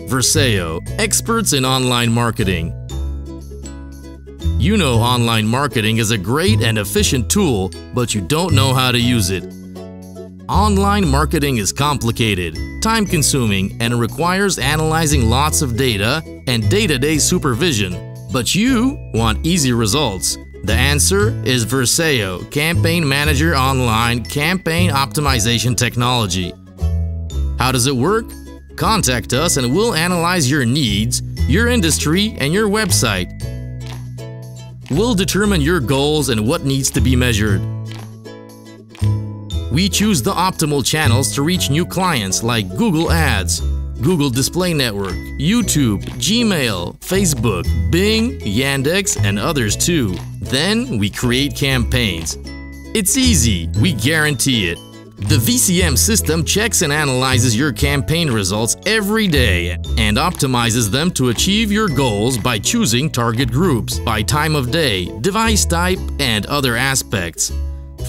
Verseo, experts in online marketing. You know online marketing is a great and efficient tool, but you don't know how to use it. Online marketing is complicated, time-consuming, and requires analyzing lots of data and day-to-day supervision. But you want easy results. The answer is Verseo Campaign Manager Online Campaign Optimization Technology. How does it work? Contact us and we'll analyze your needs, your industry, and your website. We'll determine your goals and what needs to be measured. We choose the optimal channels to reach new clients like Google Ads, Google Display Network, YouTube, Gmail, Facebook, Bing, Yandex, and others too. Then we create campaigns. It's easy, we guarantee it. The VCM system checks and analyzes your campaign results every day and optimizes them to achieve your goals by choosing target groups, by time of day, device type, and other aspects.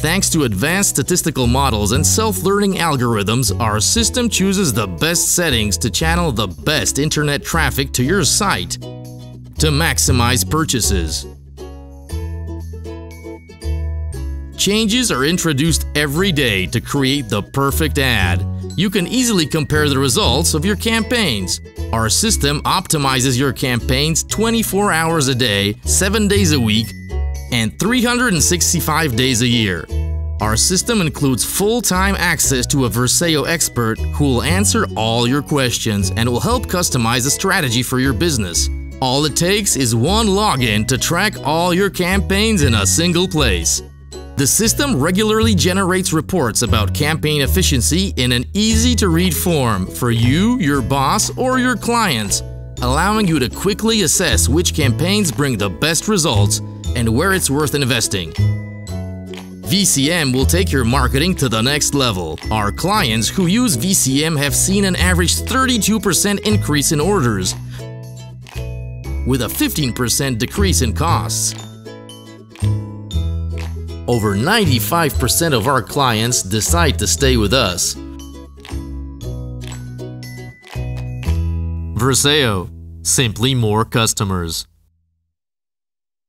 Thanks to advanced statistical models and self-learning algorithms, our system chooses the best settings to channel the best internet traffic to your site to maximize purchases. Changes are introduced every day to create the perfect ad. You can easily compare the results of your campaigns. Our system optimizes your campaigns 24 hours a day, 7 days a week, and 365 days a year. Our system includes full-time access to a Verseo expert who will answer all your questions and will help customize a strategy for your business. All it takes is one login to track all your campaigns in a single place. The system regularly generates reports about campaign efficiency in an easy-to-read form for you, your boss, or your clients, allowing you to quickly assess which campaigns bring the best results and where it's worth investing. VCM will take your marketing to the next level. Our clients who use VCM have seen an average 32% increase in orders, with a 15% decrease in costs. Over 95% of our clients decide to stay with us. Verseo, simply more customers.